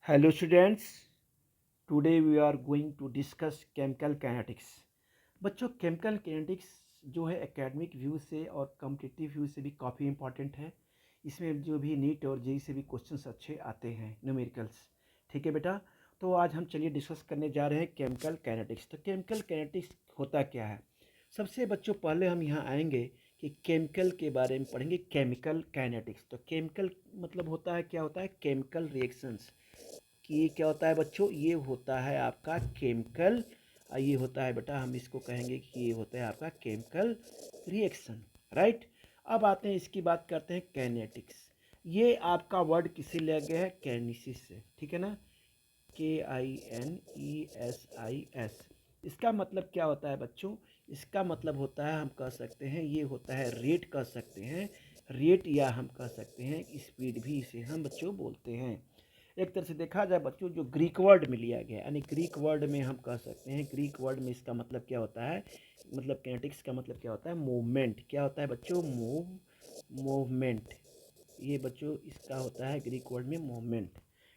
Hello students, today we are going to discuss chemical kinetics। बच्चों chemical kinetics जो है academic view से और कॉम्पिटिटिव व्यू से भी काफ़ी इंपॉर्टेंट है। इसमें जो भी नीट और जेई से भी क्वेश्चंस अच्छे आते हैं न्यूमेरिकल्स। ठीक है बेटा, तो आज हम चलिए डिस्कस करने जा रहे हैं केमिकल kinetics। तो केमिकल kinetics होता क्या है? सबसे बच्चों पहले हम यहाँ आएंगे कि केमिकल के बारे में पढ़ेंगे। केमिकल काइनेटिक्स, तो केमिकल मतलब होता है, क्या होता है? Chemical reactions. कि ये क्या होता है बच्चों? ये होता है आपका केमिकल, ये होता है बेटा, हम इसको कहेंगे कि ये होता है आपका केमिकल रिएक्शन। राइट। अब आते हैं, इसकी बात करते हैं कैनेटिक्स। ये आपका वर्ड किससे लिया गया है? कैनेसिस से। ठीक है ना, KINESIS। इसका मतलब क्या होता है बच्चों? इसका मतलब होता है, हम कह सकते हैं ये होता है रेट, कह सकते हैं रेट, या हम कह सकते हैं स्पीड भी इसे हम बच्चों बोलते हैं। एक तरह से देखा जाए बच्चों, जो ग्रीक वर्ड में लिया गया, यानी ग्रीक वर्ड में हम कह सकते हैं, ग्रीक वर्ड में इसका मतलब क्या होता है? मतलब किनेटिक्स का मतलब क्या होता है? मूवमेंट। क्या होता है बच्चों? मूवमेंट। ये बच्चों इसका होता है ग्रीक वर्ड में मूवमेंट।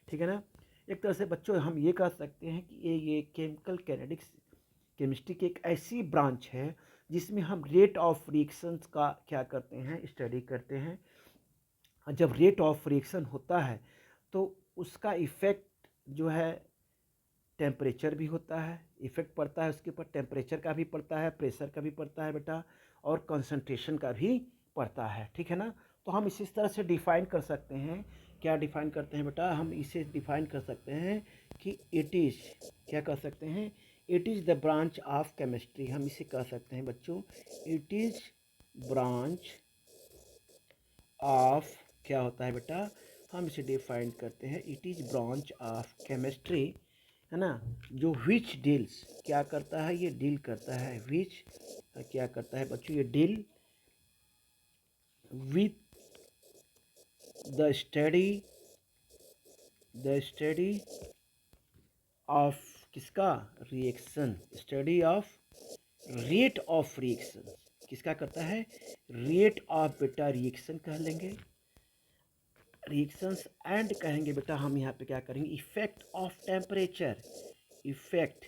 ठीक है ना। एक तरह से बच्चों हम ये कह सकते हैं कि ये केमिकल किनेटिक्स केमिस्ट्री की एक ऐसी ब्रांच है जिसमें हम रेट ऑफ रिएक्शंस का क्या करते हैं? स्टडी करते हैं। जब रेट ऑफ रिएक्शन होता है तो उसका इफ़ेक्ट जो है टेम्परेचर भी होता है, इफ़ेक्ट पड़ता है उसके ऊपर, टेम्परेचर का भी पड़ता है, प्रेशर का भी पड़ता है बेटा, और कंसंट्रेशन का भी पड़ता है। ठीक है ना। तो हम इसी तरह से डिफ़ाइन कर सकते हैं। क्या डिफ़ाइन करते हैं बेटा? हम इसे डिफ़ाइन कर सकते हैं कि इट इज़, क्या कह सकते हैं? It is the branch of chemistry. हम इसे कह सकते हैं बच्चों, इट इज़ ब्रांच ऑफ, क्या होता है बेटा? हम इसे डिफाइन करते हैं, it is branch of chemistry, है ना, जो विच डील्स, क्या करता है? ये डील करता है, विच क्या करता है बच्चों? ये deal with the study of, किसका? Reaction. Study of rate of reaction. किसका करता है? रेट ऑफ बेटा रिएक्शन कह लेंगे, रिएक्शंस। एंड कहेंगे बेटा हम यहाँ पे क्या करेंगे? Effect of temperature. इफेक्ट,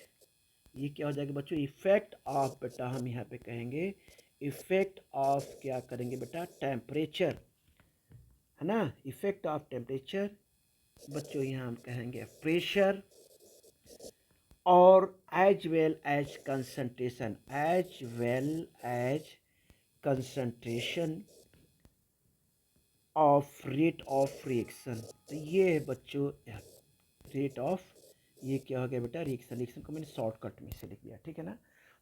ये क्या हो जाएगा बच्चों? इफेक्ट ऑफ बेटा हम यहाँ पे कहेंगे इफेक्ट ऑफ, क्या करेंगे बेटा? टेम्परेचर, है ना। इफेक्ट ऑफ टेम्परेचर बच्चों, यहाँ हम कहेंगे प्रेशर, और as well as concentration, as well as concentration of rate of reaction. तो ये है बच्चों रेट ऑफ, ये क्या हो गया बेटा? रिएक्शन। रिएक्शन को मैंने शॉर्टकट में से लिख दिया। ठीक है ना।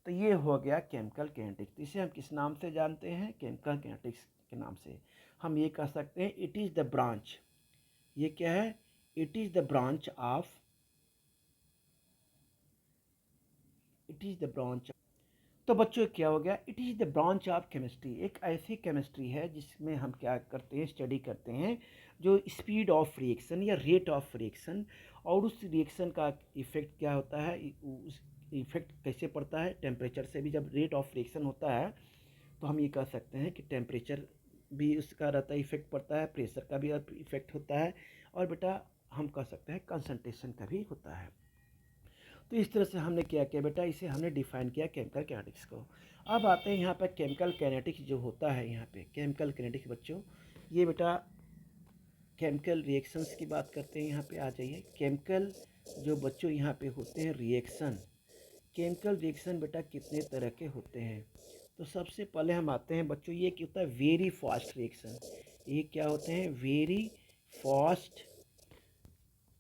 तो ये हो गया केमिकल किनेटिक्स। तो इसे हम किस नाम से जानते हैं? केमिकल किनेटिक्स के नाम से। हम ये कह सकते हैं इट इज़ द ब्रांच, ये क्या है? It is the branch of, it is the branch. तो बच्चों क्या हो गया? It is the branch of chemistry. एक ऐसी केमिस्ट्री है जिसमें हम क्या करते हैं? स्टडी करते हैं जो स्पीड ऑफ रिएक्शन या रेट ऑफ रिएक्शन, और उस रिएक्शन का इफेक्ट क्या होता है, उस इफेक्ट कैसे पड़ता है? टेम्परेचर से भी जब रेट ऑफ रिएक्शन होता है तो हम ये कह सकते हैं कि टेम्परेचर भी उसका रहता है, इफेक्ट पड़ता है, प्रेशर का भी इफेक्ट होता है, और बेटा हम कह सकते हैं कंसंट्रेशन का भी होता है। तो इस तरह से हमने क्या किया बेटा? इसे हमने डिफाइन किया केमिकल कैनेटिक्स को। अब आते हैं यहाँ पर केमिकल कैनेटिक्स जो होता है, यहाँ पे केमिकल कैनेटिक्स बच्चों, ये बेटा केमिकल रिएक्शंस की बात करते हैं। यहाँ पे आ जाइए, केमिकल जो बच्चों यहाँ पे होते हैं रिएक्शन, केमिकल रिएक्शन बेटा कितने तरह के होते हैं? तो सबसे पहले हम आते हैं बच्चों, ये क्या होता है? Very fast reaction. ये क्या होते हैं? वेरी फास्ट,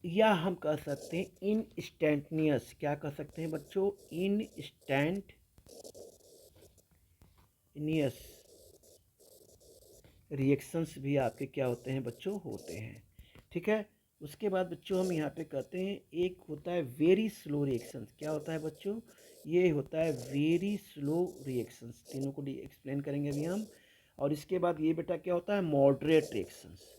या हम कह सकते हैं इंस्टेंटनियस। क्या कह सकते हैं बच्चों? इंस्टेंटनियस रिएक्शंस भी आपके क्या होते हैं बच्चों? होते हैं। ठीक है। उसके बाद बच्चों हम यहाँ पे कहते हैं एक होता है वेरी स्लो रिएक्शंस। क्या होता है बच्चों? ये होता है वेरी स्लो रिएक्शंस। तीनों को एक्सप्लेन करेंगे अभी हम। और इसके बाद ये बेटा क्या होता है? Moderate reactions.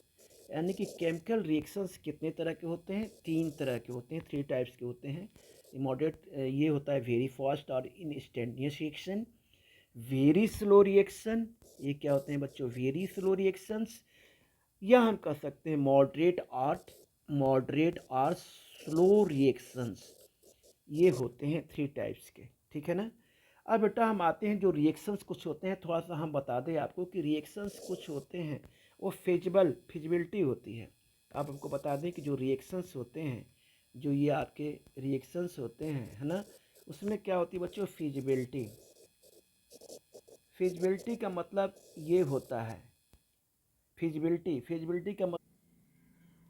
यानी कि केमिकल रिएक्शंस कितने तरह के होते हैं? 3 तरह के होते हैं, 3 टाइप्स के होते हैं। मॉडरेट, ये होता है वेरी फास्ट और instantaneous reaction. Very slow reaction, ये क्या होते हैं बच्चों? वेरी स्लो रिएक्शंस, या हम कह सकते हैं मॉडरेट और मॉडरेट और स्लो रिएक्शंस, ये होते हैं 3 टाइप्स के, ठीक है ना। अब बेटा हम आते हैं जो रिएक्शंस कुछ होते हैं, थोड़ा सा हम बता दें आपको कि रिएक्शंस कुछ होते हैं वो फिजिबिलिटी होती है। आप हमको बता दें कि जो रिएक्शंस होते हैं, जो ये आपके रिएक्शंस होते हैं, है ना, उसमें क्या होती है बच्चों, फिजिबिलिटी। फिजिबिलिटी का मतलब ये होता है, फिजिबिलिटी का मतलब,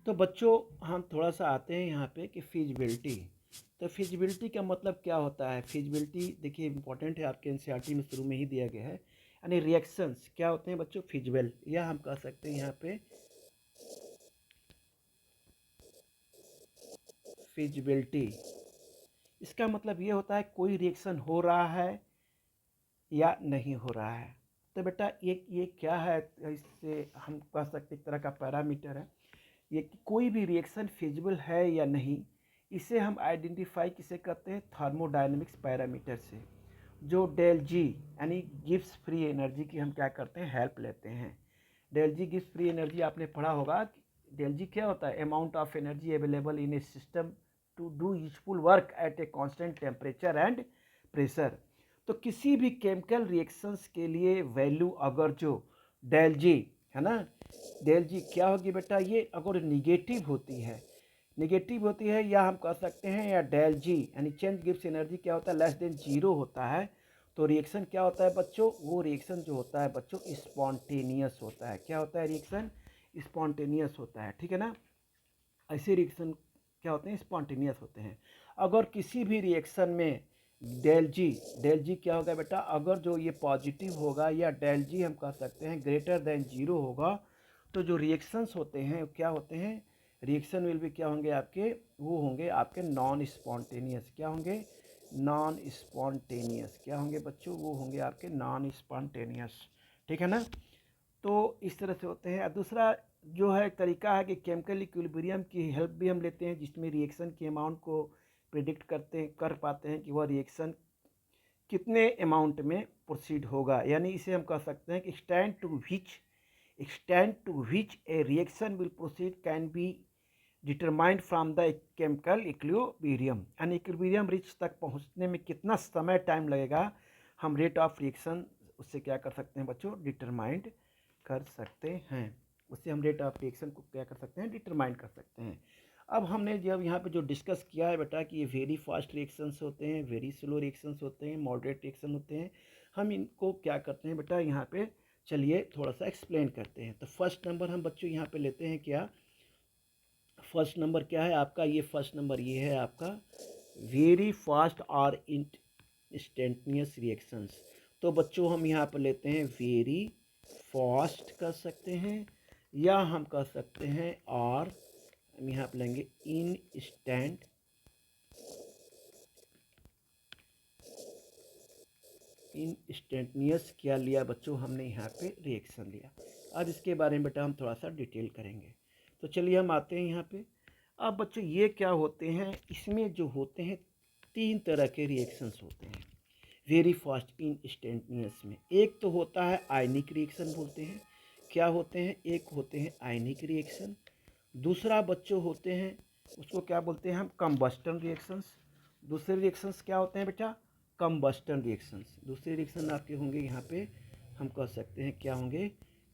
तो बच्चों हम थोड़ा सा आते हैं यहाँ पे कि फिजिबिलिटी। तो फिजिबिलिटी का मतलब क्या होता है, फिजिबिलिटी देखिए इंपॉर्टेंट है, आपके एनसीईआरटी में शुरू में ही दिया गया है। यानी रिएक्शंस क्या होते हैं बच्चों, फिजिबल, या हम कह सकते हैं यहाँ पे फिजिबिलिटी। इसका मतलब ये होता है कोई रिएक्शन हो रहा है या नहीं हो रहा है। तो बेटा ये क्या है, इससे हम कह सकते एक तरह का पैरामीटर है ये कि कोई भी रिएक्शन फिजिबल है या नहीं। इसे हम आइडेंटिफाई किसे करते हैं, थर्मोडायनेमिक्स पैरामीटर से, जो डेल जी यानी गिब्स फ्री एनर्जी की हम क्या करते हैं, हेल्प लेते हैं। Del G Gibbs free energy आपने पढ़ा होगा। डेल जी क्या होता है, amount of energy available in a system to do useful work at a constant temperature and pressure. तो किसी भी केमिकल रिएक्शंस के लिए वैल्यू अगर जो डेल जी है ना, डेल जी क्या होगी बेटा, ये अगर निगेटिव होती है या हम कह सकते हैं या डेल जी यानी चेंज गिब्स एनर्जी क्या होता है, लेस देन जीरो होता है, तो रिएक्शन क्या होता है बच्चों, वो रिएक्शन जो होता है बच्चों स्पॉन्टेनियस होता है। क्या होता है, रिएक्शन स्पॉन्टेनियस होता है, ठीक है ना। ऐसे रिएक्शन क्या होते हैं, स्पॉन्टेनियस होते हैं। अगर किसी भी रिएक्शन में डेल जी क्या होगा बेटा, अगर जो ये पॉजिटिव होगा या डेल जी हम कह सकते हैं ग्रेटर देन जीरो होगा, तो जो रिएक्शंस होते हैं क्या होते हैं, रिएक्शन विल भी क्या होंगे आपके, वो होंगे आपके नॉन स्पॉन्टेनियस। क्या होंगे, नॉन स्पॉन्टेनियस। क्या होंगे बच्चों, वो होंगे आपके नॉन स्पॉन्टेनियस, ठीक है ना। तो इस तरह से होते हैं। दूसरा जो है तरीका है कि केमिकल इक्विलिब्रियम की हेल्प भी हम लेते हैं, जिसमें रिएक्शन के अमाउंट को प्रिडिक्ट कर पाते हैं कि वह रिएक्शन कितने अमाउंट में प्रोसीड होगा। यानी इसे हम कह सकते हैं कि extent to which a reaction will proceed can be determined from the chemical equilibrium। यानी इक्विलिब्रियम रिच तक पहुंचने में कितना समय टाइम लगेगा, हम रेट ऑफ रिएक्शन उससे क्या कर सकते हैं बच्चों, डिटरमाइंड कर सकते हैं। उससे हम रेट ऑफ रिएक्शन को क्या कर सकते हैं, डिटरमाइन कर सकते हैं। अब हमने जब यहाँ पे जो डिस्कस किया है बेटा कि ये वेरी फास्ट रिएक्शंस होते हैं, वेरी स्लो रिएक्शंस होते हैं, मॉडरेट रिएक्शन होते हैं, हम इनको क्या करते हैं बेटा यहाँ पे, चलिए थोड़ा सा एक्सप्लेन करते हैं। तो फर्स्ट नंबर हम बच्चों यहाँ पे लेते हैं क्या, फर्स्ट नंबर क्या है आपका, ये फर्स्ट नंबर ये है आपका वेरी फास्ट और इंस्टेंटेनियस रिएक्शंस। तो बच्चों हम यहाँ पर लेते हैं वेरी फास्ट कर सकते हैं, या हम कह सकते हैं और हम यहाँ पर लेंगे इंस्टेंटेनियस क्या लिया बच्चों, हमने यहाँ पे रिएक्शन लिया। अब इसके बारे में बेटा हम थोड़ा सा डिटेल करेंगे। तो चलिए हम आते हैं यहाँ पे। अब बच्चों ये क्या होते हैं, इसमें जो होते हैं 3 तरह के रिएक्शंस होते हैं वेरी फास्ट इंस्टेंटेनियस में। एक तो होता है आयनिक रिएक्शन बोलते हैं। क्या होते हैं, एक होते हैं आयनिक रिएक्शन, दूसरा बच्चों होते हैं उसको क्या बोलते हैं हम, कंबस्टन रिएक्शंस। दूसरे रिएक्शंस क्या होते हैं बेटा, कंबस्टन रिएक्शंस। दूसरे रिएक्शन आपके होंगे यहाँ पे, हम कह सकते हैं क्या होंगे,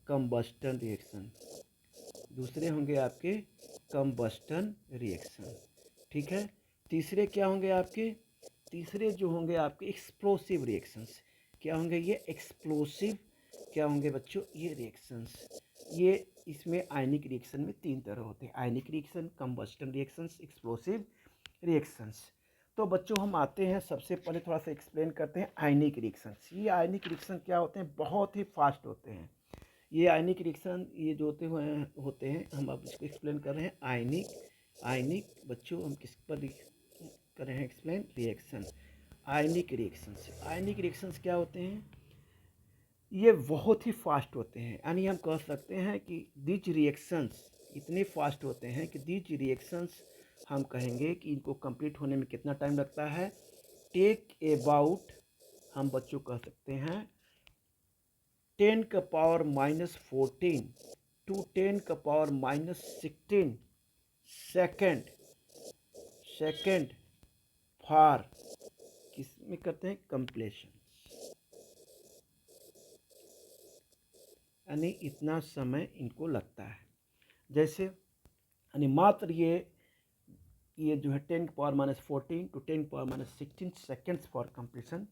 कंबस्टन रिएक्शन। दूसरे होंगे आपके कंबस्टन रिएक्शन, ठीक है। तीसरे क्या होंगे आपके, तीसरे जो होंगे आपके एक्सप्लोसिव रिएक्शंस। क्या होंगे ये, एक्सप्लोसिव क्या होंगे बच्चों, ये रिएक्शंस। ये इसमें आयनिक रिएक्शन में 3 तरह होते हैं, ionic reaction, combustion reactions, explosive reactions. तो बच्चों हम आते हैं, सबसे पहले थोड़ा सा एक्सप्लेन करते हैं आयनिक रिएक्शंस। ये आयनिक रिएक्शन क्या होते हैं, बहुत ही फास्ट होते हैं ये आयनिक रिएक्शन। ये जो होते हैं हम अब इसको एक्सप्लेन कर रहे हैं। आयनिक बच्चों हम किस पर कर रहे हैं एक्सप्लेन, रिएक्शन। आयनिक रिएक्शंस क्या होते हैं, ये बहुत ही फास्ट होते हैं। यानी हम कह सकते हैं कि दीज रिएक्शंस इतने फास्ट होते हैं कि दीज रिएक्शंस हम कहेंगे कि इनको कंप्लीट होने में कितना टाइम लगता है, टेक अबाउट, हम बच्चों कह सकते हैं 10⁻⁻14 to 10⁻⁻16 सेकंड सेकंड फॉर किस में करते हैं, कंप्लीशन, यानी इतना समय इनको लगता है। जैसे यानी मात्र ये जो है 10⁻14 to 10⁻16 सेकेंड्स फॉर कंप्लीशन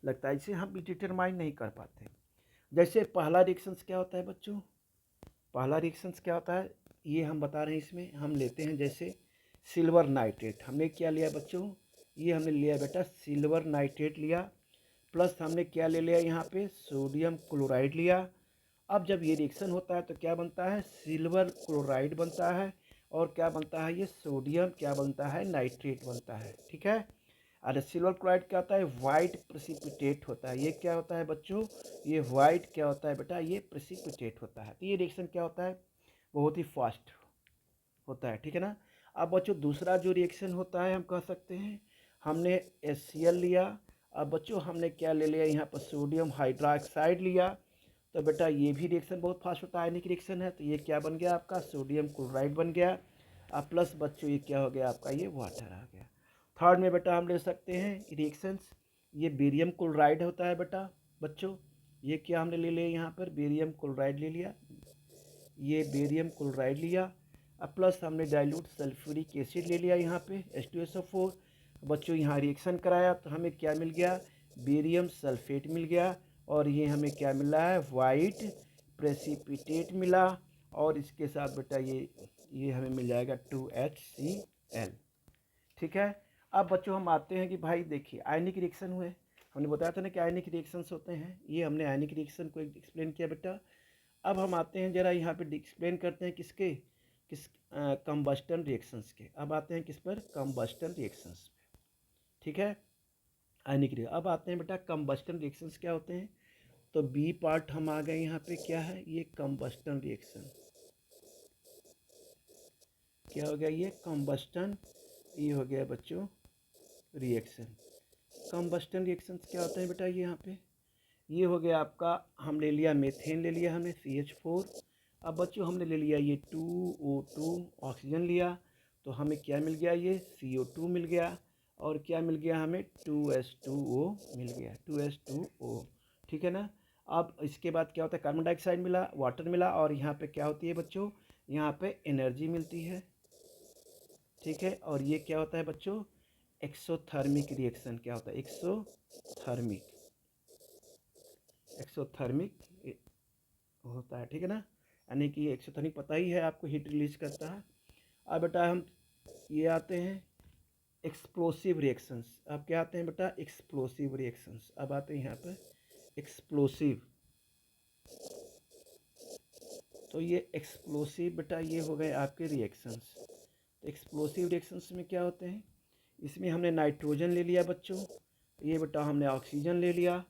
लगता है। इसे हम भी डिटरमाइन नहीं कर पाते। जैसे पहला रिएक्शंस क्या होता है बच्चों, पहला रिएक्शंस क्या होता है ये हम बता रहे हैं। इसमें हम लेते हैं जैसे सिल्वर नाइट्रेट, हमने क्या लिया बच्चों, ये हमने लिया बेटा सिल्वर नाइट्रेट लिया, प्लस हमने क्या ले लिया यहाँ पे, सोडियम क्लोराइड लिया। अब जब ये रिएक्शन होता है तो क्या बनता है, सिल्वर क्लोराइड बनता है, और क्या बनता है, ये सोडियम क्या बनता है, नाइट्रेट बनता है। ठीक है। और सिल्वर क्लोराइड क्या होता है, वाइट प्रेसिपिटेट होता है। ये क्या होता है बच्चों, ये वाइट क्या होता है बेटा, ये प्रेसिपिटेट होता है। तो ये रिएक्शन क्या होता है, बहुत ही फास्ट होता है। ठीक है ना। अब बच्चों दूसरा जो रिएक्शन होता है हम कह सकते हैं, हमने HCl लिया। अब बच्चों हमने क्या ले लिया यहाँ पर, सोडियम हाइड्रोक्साइड लिया। तो बेटा ये भी रिएक्शन बहुत फास्ट होता है, आयनिक रिएक्शन है। तो ये क्या बन गया आपका, सोडियम क्लोराइड बन गया। अब प्लस बच्चों ये क्या हो गया आपका, ये वाटर आ गया। थर्ड में बेटा हम ले सकते हैं रिएक्शंस, ये बेरियम क्लोराइड होता है बेटा बच्चों। ये क्या हमने ले लिया यहाँ पर, बेरियम क्लोराइड ले लिया, ये बेरियम क्लोराइड लिया। अब प्लस हमने डाइल्यूट सल्फ्यूरिक एसिड ले लिया यहाँ पे H2SO4। बच्चों यहाँ रिएक्शन कराया तो हमें क्या मिल गया, बेरियम सल्फेट मिल गया, और ये हमें क्या मिला है, वाइट प्रेसिपिटेट मिला। और इसके साथ बेटा ये हमें मिल जाएगा 2HCl। ठीक है। अब बच्चों हम आते हैं कि भाई देखिए आयनिक रिएक्शन हुए, हमने बताया था ना कि आयनिक रिएक्शंस होते हैं। ये हमने आयनिक रिएक्शन को एक्सप्लेन किया बेटा। अब हम आते हैं जरा यहाँ पे एक्सप्लेन करते हैं किसके, किस कंबस्टन रिएक्शंस के। अब आते हैं किस पर, कंबस्टन रिएक्शंस। ठीक है। आयनिक रिएक्शन। अब आते हैं बेटा कंबस्टन रिएक्शंस क्या होते हैं। तो बी पार्ट हम आ गए यहाँ पे, क्या है ये कंबस्टन रिएक्शन, क्या हो गया ये कंबस्टन, ये हो गया बच्चों रिएक्शन। कंबस्टन रिएक्शंस क्या होते हैं बेटा, ये यहाँ पे ये हो गया आपका, हम ले लिया मेथेन ले लिया हमने CH4। अब बच्चों हमने ले लिया ये 2O2 ऑक्सीजन लिया, तो हमें क्या मिल गया, ये CO2 मिल गया, और क्या मिल गया हमें 2H2O मिल गया, 2H2O। ठीक है ना। अब इसके बाद क्या होता है, कार्बन डाइऑक्साइड मिला, वाटर मिला, और यहाँ पे क्या होती है बच्चों, यहाँ पे एनर्जी मिलती है। ठीक है। और ये क्या होता है बच्चों, एक्सोथर्मिक रिएक्शन क्या होता है, एक्सोथर्मिक होता है। ठीक है ना। यानी कि एक्सोथर्मिक पता ही है आपको, हीट रिलीज करता है। अब बेटा हम ये आते हैं एक्सप्लोसिव रिएक्शंस। अब क्या आते हैं बेटा, एक्सप्लोसिव रिएक्शंस। अब आते हैं यहाँ पर एक्सप्लोसिव। तो ये एक्सप्लोसिव बेटा ये हो गए आपके रिएक्शंस। तो एक्सप्लोसिव रिएक्शंस में क्या होते हैं, इसमें हमने नाइट्रोजन ले लिया बच्चों, ये बेटा हमने ऑक्सीजन ले लिया,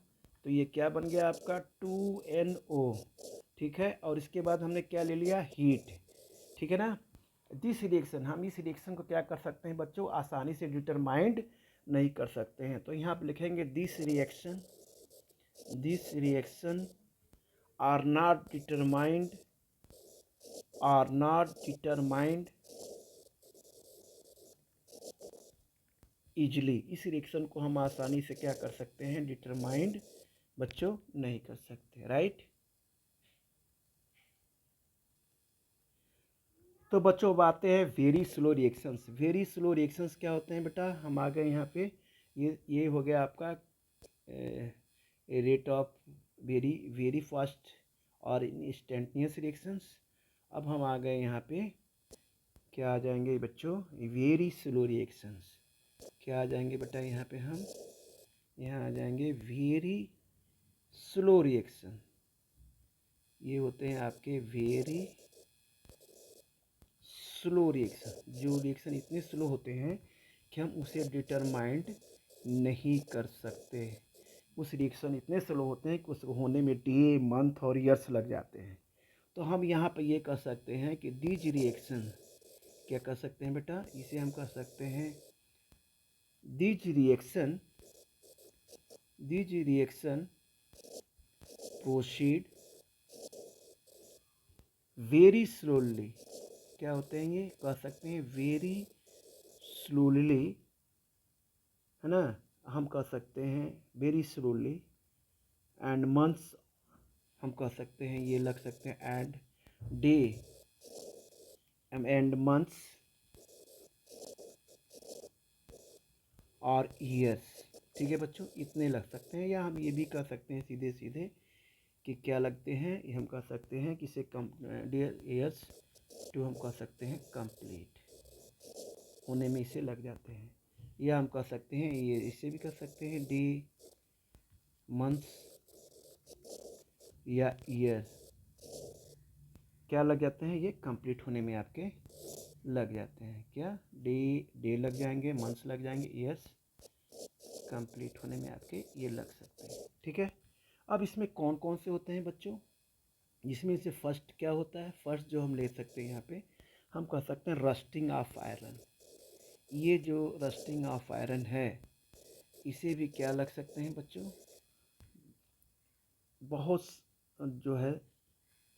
तो ये क्या बन गया आपका 2NO। ठीक है। और इसके बाद हमने क्या ले लिया, हीट। ठीक है ना। दिस रिएक्शन, हम इस रिएक्शन को क्या कर सकते हैं बच्चों, आसानी से डिटरमाइंड नहीं कर सकते हैं। तो यहाँ पे लिखेंगे this reaction are not determined easily. इस रिएक्शन को हम आसानी से क्या कर सकते हैं, डिटरमाइंड बच्चों नहीं कर सकते। राइट। तो बच्चों अब आते हैं very slow reactions. Very slow reactions क्या होते हैं बेटा, हम आ गए यहाँ पे, ये हो गया आपका रेट ऑफ वेरी फास्ट और इंस्टेंटेनियस रिएक्शंस। अब हम आ गए यहाँ पे, क्या आ जाएंगे बच्चों, वेरी स्लो रिएक्शंस। क्या आ जाएंगे बेटा यहाँ पे, हम यहाँ आ जाएंगे वेरी स्लो रिएक्शन। ये होते हैं आपके वेरी स्लो रिएक्शन। जो रिएक्शन इतने स्लो होते हैं कि हम उसे डिटरमाइंड नहीं कर सकते। उस रिएक्शन इतने स्लो होते हैं कि उसको होने में डे, मंथ और ईयर्स लग जाते हैं। तो हम यहाँ पर ये कह सकते हैं कि दीज रिएक्शन, क्या कह सकते हैं बेटा, इसे हम कह सकते हैं these reaction proceed very slowly क्या होते हैं ये, कह सकते हैं वेरी स्लोली, है ना, हम कह सकते हैं वेरी स्लोली, एंड मंथ्स हम कह सकते हैं, ये लग सकते हैं एंड डे एंड मंथ्स और ईयर्स। ठीक है बच्चों, इतने लग सकते हैं, या हम ये भी कह सकते हैं सीधे सीधे कि क्या लगते हैं, ये हम कह सकते हैं कि इसे डियर ईयर्स टू हम कह सकते हैं कंप्लीट होने में इसे लग जाते हैं, या हम कह सकते हैं ये इसे भी कह सकते हैं डे मंथ्स या ईयर्स क्या लग जाते हैं, ये कंप्लीट होने में आपके लग जाते हैं। क्या डे लग जाएंगे, मंथ्स लग जाएंगे, ईयर्स कंप्लीट होने में आपके ये लग सकते हैं। ठीक है, अब इसमें कौन कौन से होते हैं बच्चों, जिसमें से फर्स्ट क्या होता है, फर्स्ट जो हम ले सकते हैं यहाँ पे हम कह सकते हैं रस्टिंग ऑफ आयरन। ये जो रस्टिंग ऑफ आयरन है इसे भी क्या लग सकते हैं बच्चों, बहुत जो है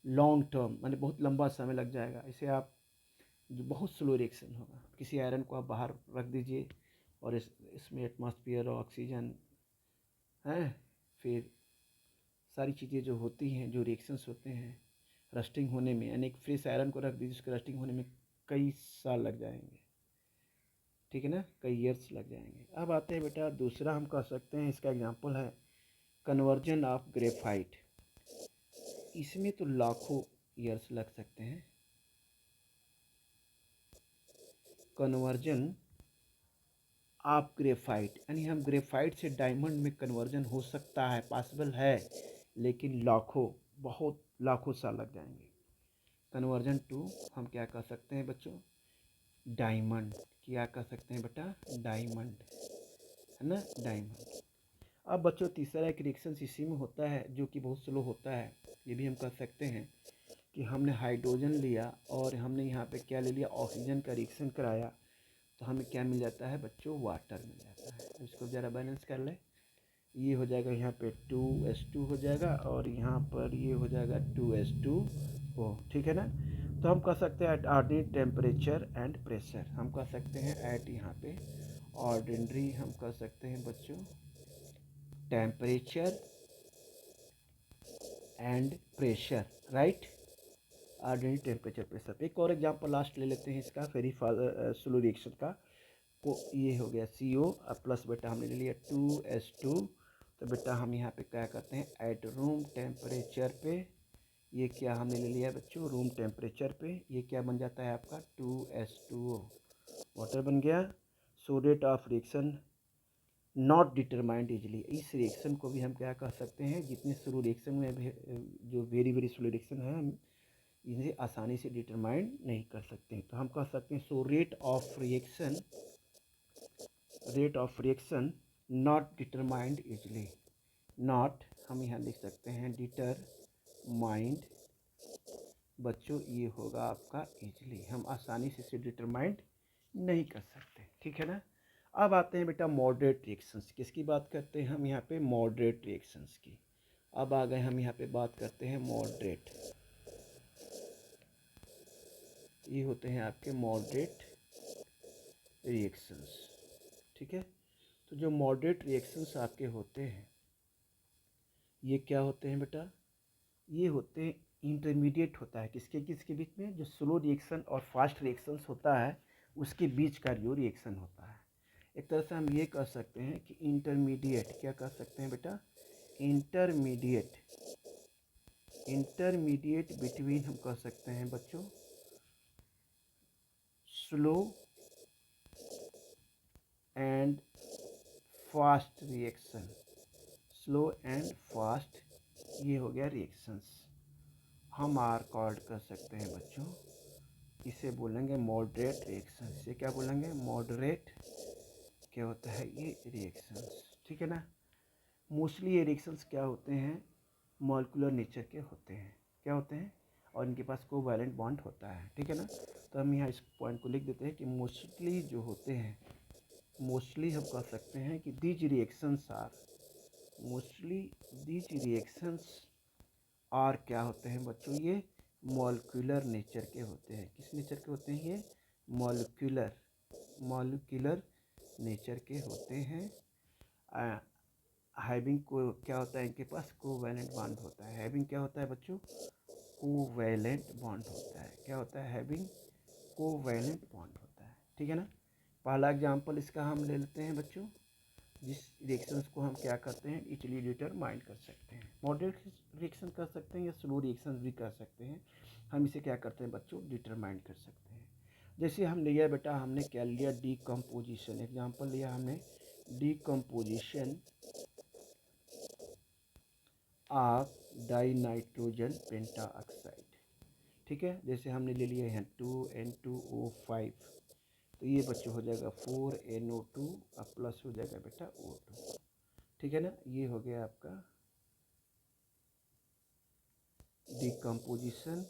लॉन्ग टर्म, माने बहुत लंबा समय लग जाएगा इसे, आप जो बहुत स्लो रिएक्शन होगा। किसी आयरन को आप बाहर रख दीजिए और इसमें एटमॉस्फेयर और ऑक्सीजन है, फिर सारी चीज़ें जो होती हैं, जो रिएक्शंस होते हैं रस्टिंग होने में, यानी एक फ्रेश आयरन को रख दीजिए, उसके रस्टिंग होने में कई साल लग जाएंगे। ठीक है ना, कई ईयर्स लग जाएंगे। अब आते हैं बेटा दूसरा, हम कह सकते हैं इसका एग्जांपल है कन्वर्जन ऑफ ग्रेफाइट। इसमें तो लाखों ईयर्स लग सकते हैं। कन्वर्जन ऑफ ग्रेफाइट, यानी हम ग्रेफाइट से डायमंड में कन्वर्जन हो सकता है, पॉसिबल है, लेकिन लाखों, बहुत लाखों साल लग जाएंगे। कन्वर्जन टू हम क्या कह सकते हैं बच्चों, डायमंड, क्या कह सकते हैं बेटा, डायमंड, है ना, डायमंड। अब बच्चों तीसरा एक रिएक्शन इसी में होता है जो कि बहुत स्लो होता है, ये भी हम कह सकते हैं कि हमने हाइड्रोजन लिया और हमने यहाँ पे क्या ले लिया, ऑक्सीजन का रिएक्शन कराया, तो हमें क्या मिल जाता है बच्चों, वाटर मिल जाता है। इसको ज़रा बैलेंस कर ले, ये हो जाएगा यहाँ पे 2H2 हो जाएगा और यहाँ पर ये हो जाएगा 2H2O। ठीक है ना, तो हम कह सकते हैं at ordinary temperature and pressure, हम कह सकते हैं एट यहाँ पे ऑर्डिनरी हम कह सकते हैं बच्चों temperature and pressure, right, ordinary temperature pressure. एक और एग्जांपल लास्ट ले लेते हैं इसका, वेरी स्लो रिएक्शन का, को ये हो गया CO प्लस बेटा हमने ले लिया 2H2, तो बेटा हम यहाँ पे क्या करते हैं एट रूम टेम्परेचर पे, ये क्या हमने ले लिया बच्चों, रूम टेम्परेचर पे, ये क्या बन जाता है आपका 2H2O, वाटर बन गया। So rate of reaction not determined easily, इस रिएक्शन को भी हम क्या कह सकते हैं, जितने स्लो रिएक्शन में जो वेरी वेरी स्लो रिएक्शन है हम इन्हें आसानी से डिटरमाइन नहीं कर सकते हैं, तो हम कह सकते हैं so rate of reaction not determined easily, not हम यहाँ लिख सकते हैं डिटरमाइंड बच्चों, ये होगा आपका इजली, हम आसानी से इसे डिटरमाइंड नहीं कर सकते। ठीक है ना, अब आते हैं बेटा मॉडरेट रिएक्शंस, किसकी बात करते हैं हम यहाँ पे, मॉडरेट रिएक्शंस की। अब आ गए हम यहाँ पे बात करते हैं मॉडरेट, ये होते हैं आपके मॉडरेट रिएक्शंस। ठीक है, तो जो मॉडरेट रिएक्शंस आपके होते हैं ये क्या होते हैं बेटा, ये होते हैं इंटरमीडिएट होता है किसके किसके बीच में, जो स्लो रिएक्शन और फास्ट रिएक्शंस होता है उसके बीच का जो रिएक्शन होता है। एक तरह से हम ये कह सकते हैं कि इंटरमीडिएट, क्या कह सकते हैं बेटा, इंटरमीडिएट, इंटरमीडिएट बिटवीन हम कह सकते हैं बच्चों slow and fast reaction, slow and fast, ये हो गया रिएक्शंस, हम आर कॉल्ड कर सकते हैं बच्चों, इसे बोलेंगे मॉडरेट रिएक्शन। इसे क्या बोलेंगे, मॉडरेट क्या होता है ये रिएक्शंस। ठीक है ना, मोस्टली ये रिएक्शंस क्या होते हैं, मॉलिक्यूलर नेचर के होते हैं, क्या होते हैं, और इनके पास कोवैलेंट बॉन्ड होता है। ठीक है ना, तो हम यहाँ इस पॉइंट को लिख देते हैं कि मोस्टली जो होते हैं, मोस्टली हम कह सकते हैं कि these reactions are, mostly these reactions are क्या होते हैं बच्चों, ये मॉलिक्यूलर नेचर के होते हैं। किस नेचर के होते हैं ये? मॉलिक्यूलर नेचर के होते हैं। हैविंग को क्या होता है इनके पास? कोवैलेंट बॉन्ड होता है। हैविंग क्या होता है बच्चों? कोवैलेंट बॉन्ड होता है। क्या होता है? हैविंग कोवैलेंट बॉन्ड होता है। ठीक है ना। पहला एग्जाम्पल इसका हम ले लेते हैं बच्चों, जिस रिएक्शंस को हम क्या करते हैं? इजीली डिटरमाइन कर सकते हैं। मॉडरेट रिएक्शन कर सकते हैं या स्लो रिएक्शन भी कर सकते हैं। हम इसे क्या करते हैं बच्चों? डिटरमाइन कर सकते हैं। जैसे हम लिया बेटा, हमने क्या लिया? डीकम्पोजिशन। एग्जाम्पल लिया हमने डीकम्पोजिशन ऑफ डाइनाइट्रोजन पेंटाऑक्साइड। ठीक है। जैसे हमने ले लिया है 2N2O5, तो ये बच्चों हो जाएगा 4NO2 और प्लस हो जाएगा बेटा O2। ठीक है ना। ये हो गया आपका डिकम्पोजिशन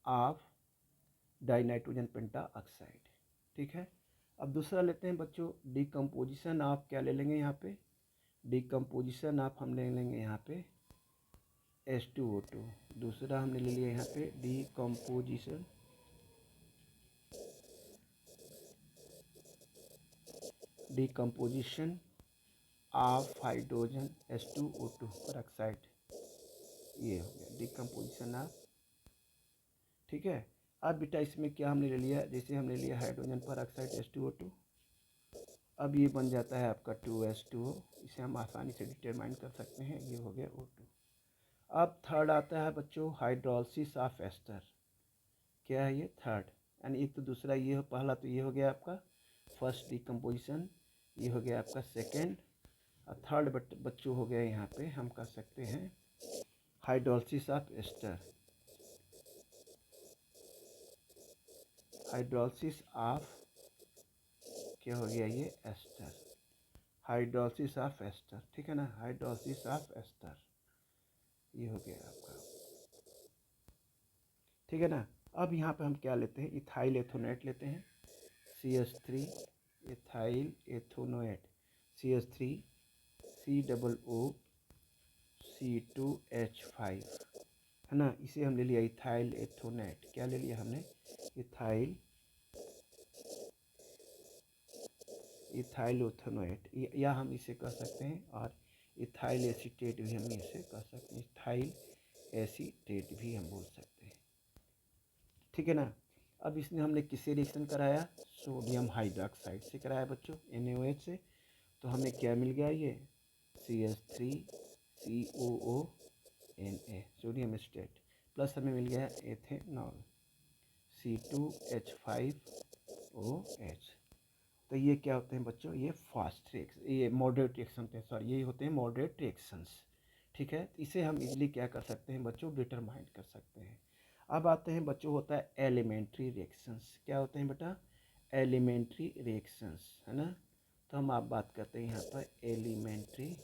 ऑफ डाइनाइट्रोजन पेंटाऑक्साइड। ठीक है। अब दूसरा लेते हैं बच्चों, डिकम्पोजिशन ऑफ क्या ले लेंगे यहाँ पे? डिकम्पोजिशन ऑफ हम ले लेंगे यहाँ पे H2O2। दूसरा हमने ले लिया यहाँ पे decomposition of hydrogen H2O2 peroxide. ये हो गया डिकम्पोजिशन ऑफ। ठीक है। अब बेटा इसमें क्या हमने ले लिया? जैसे हमने लिया हाइड्रोजन पेरोक्साइड H2O2, अब ये बन जाता है आपका 2H2O। इसे हम आसानी से डिटरमाइन कर सकते हैं। ये हो गया O2। अब थर्ड आता है बच्चों हाइड्रोलिसिस ऑफ एस्टर। क्या है ये? थर्ड। यानी एक तो दूसरा ये हो, पहला तो ये हो गया आपका फर्स्ट डिकम्पोजिशन, ये हो गया आपका सेकेंड, और थर्ड बच्चों हो गया यहाँ पे हम कह सकते हैं hydrolysis of ester. Hydrolysis of क्या हो गया? ये एस्टर। Hydrolysis of ester. ठीक है ना। हाइड्रोलिसिस ऑफ एस्टर ये हो गया आपका। ठीक है ना। अब यहाँ पे हम क्या लेते हैं? इथाइल एथोनेट लेते हैं, CH3 ethyl एथोनेट, CH3 COO C2H5 है ना। इसे हम ले लिया इथाइल एथोनेट। क्या ले लिया हमने? इथाइल एथोनेट, या हम इसे कह सकते हैं, और इथाइल एसीटेट भी हम इसे कह सकते हैं। इथाइल एसीटेट भी हम बोल सकते हैं। ठीक है ना। अब इसमें हमने किससे रिएक्शन कराया? सोडियम हाइड्रोक्साइड से कराया बच्चों, NaOH से। तो हमें क्या मिल गया? ये CH3COONA सोडियम एसीटेट, प्लस हमें मिल गया एथेनॉल C2H5OH। तो ये क्या होते हैं बच्चों? ये फास्ट रिएक्शन, ये मॉडरेट रिएक्शन होते हैं, सॉरी ये होते हैं मॉडरेट रिएक्शंस। ठीक है। इसे हम इजीली क्या कर सकते हैं बच्चों? डिटरमाइन कर सकते हैं। अब आते हैं बच्चों होता है एलिमेंट्री रिएक्शंस। क्या होते हैं बेटा? एलिमेंट्री रिएक्शंस है ना। तो हम आप बात करते हैं यहाँ पर एलिमेंट्री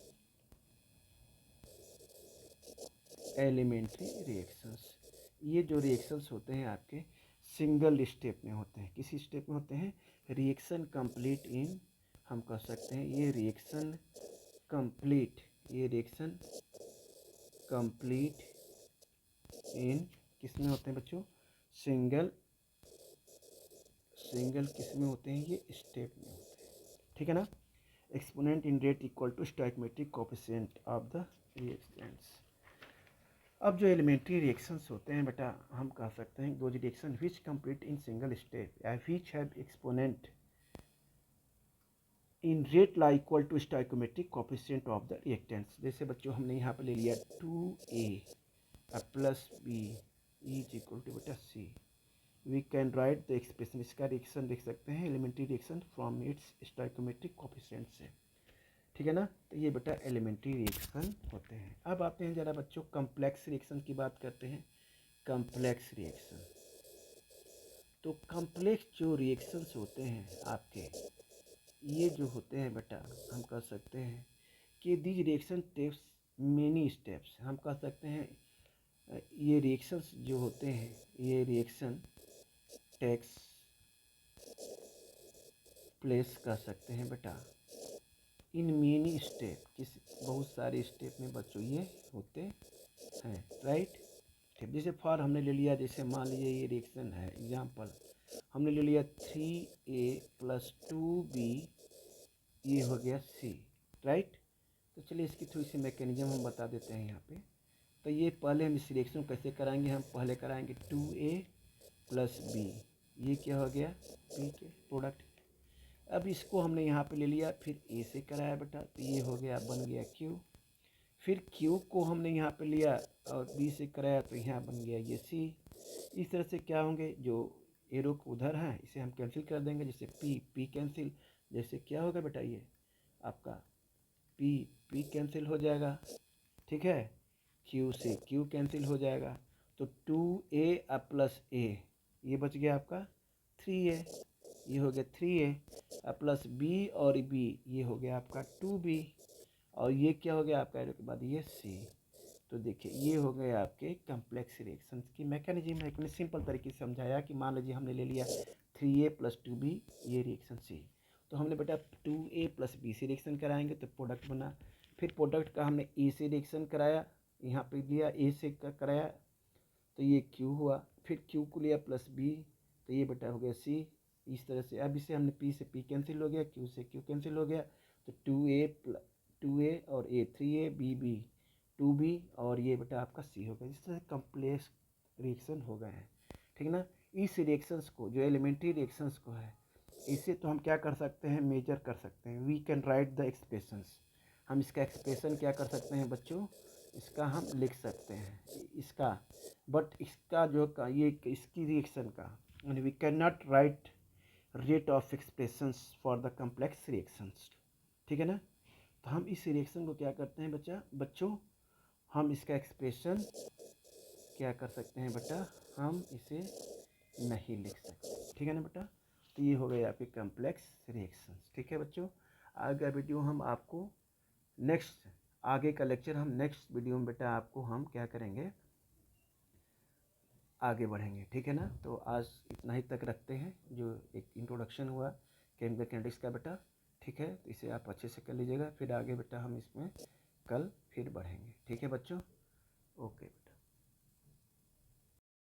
रिएक्शंस। ये जो रिएक्शंस होते हैं आपके सिंगल स्टेप में होते हैं। किसी स्टेप में होते हैं? रिएक्शन कंप्लीट इन, हम कह सकते हैं ये रिएक्शन कंप्लीट इन किस में होते हैं बच्चों? सिंगल किस में होते हैं? ये स्टेप में होते हैं। ठीक है ना। Exponent in rate equal to stoichiometric coefficient of the reactants. अब जो एलिमेंट्री रिएक्शंस होते हैं बेटा, हम कह सकते हैं those reaction which complete in single step या which have exponent in rate law equal to stoichiometric coefficient of the reactants. जैसे बच्चों हमने यहाँ पे ले लिया 2A plus B is equal to बेटा C। We can write the expression, इसका रिएक्शन लिख सकते हैं elementary reaction from its stoichiometric coefficient से। ठीक है ना। तो ये बेटा एलिमेंट्री रिएक्शन होते हैं। अब आते हैं ज़रा बच्चों कम्प्लेक्स रिएक्शन की बात करते हैं। कम्प्लेक्स रिएक्शन, तो कम्प्लेक्स जो रिएक्शंस होते हैं आपके, ये जो होते हैं बेटा, हम कह सकते हैं कि these reaction takes many steps. हम कह सकते हैं ये रिएक्शंस जो होते हैं, ये रिएक्शन टेक्स प्लेस कर सकते हैं बेटा इन मेनी स्टेप, किस बहुत सारे स्टेप में बच्चों ये होते हैं, राइट। ठीक, जैसे फॉर हमने ले लिया, जैसे मान लीजिए ये रिएक्शन है, एग्जाम्पल हमने ले लिया 3A+2B, ये हो गया C, राइट। तो चलिए इसकी थोड़ी सी मैकेनिज्म हम बता देते हैं यहाँ पे। तो ये पहले हम इस रिएक्शन को कैसे कराएंगे, हम पहले कराएंगे 2A+B, ये क्या हो गया, B के प्रोडक्ट। अब इसको हमने यहाँ पे ले लिया, फिर A से कराया बेटा, तो ये हो गया, बन गया Q। फिर Q को हमने यहाँ पे लिया और B से कराया, तो यहाँ बन गया ये C। इस तरह से क्या होंगे, जो एरो को उधर है इसे हम कैंसिल कर देंगे, जैसे P कैंसिल, जैसे क्या होगा बेटा, ये आपका P कैंसिल हो जाएगा, ठीक है। Q से Q कैंसिल हो जाएगा, तो 2A+A, ये बच गया आपका 3A, ये हो गया 3A प्लस B और B, ये हो गया आपका 2B, और ये क्या हो गया आपका एरो के बाद ये C। तो देखिए ये हो गए आपके कम्प्लेक्स रिएक्शंस की मैकेनिज्म है। इतने सिंपल तरीके से समझाया कि मान लीजिए हमने ले लिया 3A+2B, ये रिएक्शन C, तो हमने बेटा 2A+B से रिएक्शन कराएंगे तो प्रोडक्ट बना। फिर प्रोडक्ट का हमने A से रिएक्शन कराया, यहाँ पे लिया A से कराया, तो ये Q हुआ। फिर Q को लिया प्लस B, तो ये बेटा हो गया C। इस तरह से अब इसे हमने P से P कैंसिल हो गया, Q से Q कैंसिल हो गया, तो 2A और A 3A, B 2B, और ये बेटा आपका C हो गया। इस तरह से कम्प्लेक्स रिएक्शन हो गए हैं, ठीक ना। इस रिएक्शंस को, जो एलिमेंट्री रिएक्शंस को है, इसे तो हम क्या कर सकते हैं, मेजर कर सकते हैं। We can write the expressions, हम इसका एक्सप्रेशन क्या कर सकते हैं बच्चों, इसका हम लिख सकते हैं इसका, बट इसका जो का ये इसकी रिएक्शन का, we can not write rate of expressions for the complex reactions, ठीक है ना। तो हम इस रिएक्शन को क्या करते हैं बच्चों, हम इसका एक्सप्रेशन क्या कर सकते हैं बेटा, हम इसे नहीं लिख सकते, ठीक है ना बेटा। तो ये हो गए आपके कम्प्लेक्स रिएक्शंस, ठीक है बच्चों। आगे वीडियो हम आपको नेक्स्ट, आगे का लेक्चर हम नेक्स्ट वीडियो में बेटा आपको हम क्या करेंगे, आगे बढ़ेंगे, ठीक है ना। तो आज इतना ही तक रखते हैं, जो एक इंट्रोडक्शन हुआ केमिकल कैनेटिक्स का बेटा, ठीक है। तो इसे आप अच्छे से कर लीजिएगा, फिर आगे बेटा हम इसमें कल फिर बढ़ेंगे, ठीक है बच्चों, ओके।